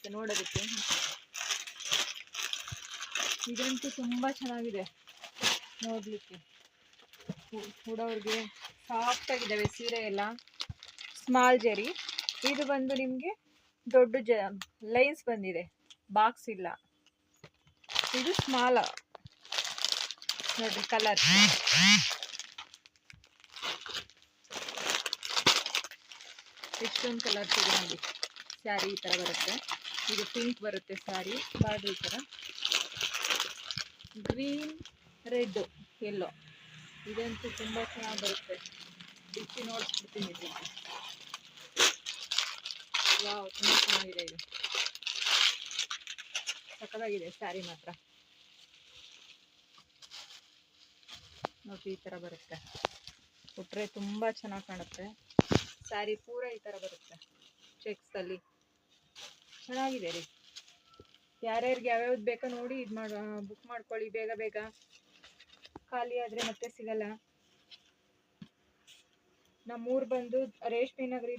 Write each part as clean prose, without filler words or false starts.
ಬರುತ್ತೆ ನೋಡೋದಕ್ಕೆ. ಇದಂತೂ ತುಂಬ ಚೆನ್ನಾಗಿದೆ ನೋಡಲಿಕ್ಕೆ. ಹುಡೋರ್ಗೆ ಸಾಫ್ಟ್ ಆಗಿದ್ದಾವೆ ಸೀರೆ ಎಲ್ಲ. ಸ್ಮಾಲ್ ಜರಿ. ಇದು ಬಂದು ನಿಮಗೆ ದೊಡ್ಡ ಲೈನ್ಸ್ ಬಂದಿದೆ, ಬಾಕ್ಸ್ ಇಲ್ಲ. ಇದು ಸ್ಮಾಲ್ ನೋಡ್ರಿ ಕಲರ್. ಎಷ್ಟೊಂದು ಕಲರ್ಸ್ ಇದೆ ನೋಡಿ. ಸ್ಯಾರಿ ಈ ಥರ ಬರುತ್ತೆ. ಇದು ಪಿಂಕ್ ಬರುತ್ತೆ ಸ್ಯಾರಿ ಬಾರ್ಡ್ರ್ ಈ ಥರ. Green, red, yellow. ಇದಂತೂ ತುಂಬ ಚೆನ್ನಾಗಿ ಬರುತ್ತೆ. ಬಿಚ್ಚಿ ನೋಡ್ಬಿಡ್ತೀನಿ. ವಾವ್, ತುಂಬ ಚೆನ್ನಾಗಿದೆ. ಇದು ಸಕ್ಕತ್ತಾಗಿದೆ ಸ್ಯಾರಿ ಮಾತ್ರ. ನೋಡಿ ಈ ಥರ ಬರುತ್ತೆ. ಕೊಟ್ಟರೆ ತುಂಬ ಚೆನ್ನಾಗಿ ಕಾಣುತ್ತೆ. ಸ್ಯಾರಿ ಪೂರ ಈ ಥರ ಬರುತ್ತೆ ಚೆಕ್ಸಲ್ಲಿ. ಚೆನ್ನಾಗಿದೆ ರೀ. ಯಾರ್ಯಾರಿಗೆ ಯಾವ್ಯಾವ್ದು ಬೇಕೋ ನೋಡಿ ಬುಕ್ ಮಾಡ್ಕೊಳ್ಳಿ ಬೇಗ ಬೇಗ. ಖಾಲಿ ಆದರೆ ಮತ್ತೆ ಸಿಗಲ್ಲ. ನಮ್ಮೂರು ಬಂದು ರೇಷ್ಮೆ ನಗರಿ,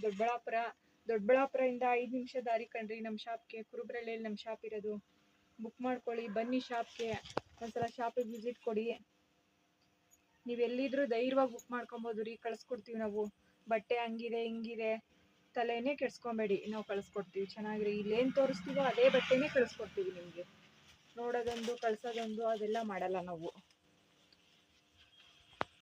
ದೊಡ್ಡಬಳ್ಳಾಪುರದಿಂದ 5 ನಿಮಿಷ ದಾರಿ ಕಣ್ರಿ ನಮ್ಮ ಶಾಪ್ಗೆ. ಕುರುಬ್ರಳ್ಳಿಯಲ್ಲಿ ನಮ್ಮ ಶಾಪ್ ಇರೋದು. ಬುಕ್ ಮಾಡ್ಕೊಳ್ಳಿ, ಬನ್ನಿ ಶಾಪ್ಗೆ. ಒಂದ್ಸಲ ಶಾಪಿಗೆ ವಿಸಿಟ್ ಕೊಡಿ. ನೀವೆಲ್ಲಿದ್ರೂ ಧೈರ್ಯವಾಗಿ ಬುಕ್ ಮಾಡ್ಕೊಬೋದು ರೀ. ಕಳಿಸ್ಕೊಡ್ತೀವಿ ನಾವು. ಬಟ್ಟೆ ಹಂಗಿದೆ ಹಿಂಗಿದೆ ತಲೆನೇ ಕೆಡ್ಸ್ಕೊಬೇಡಿ, ನಾವು ಕಳಿಸ್ಕೊಡ್ತೀವಿ. ಚೆನ್ನಾಗಿರಿ. ಇಲ್ಲೇನು ತೋರಿಸ್ತೀವೋ ಅದೇ ಬಟ್ಟೆನೇ ಕಳಿಸ್ಕೊಡ್ತೀವಿ ನಿಮಗೆ. ನೋಡೋದೊಂದು ಕಳ್ಸೋದೊಂದು ಅದೆಲ್ಲ ಮಾಡಲ್ಲ ನಾವು.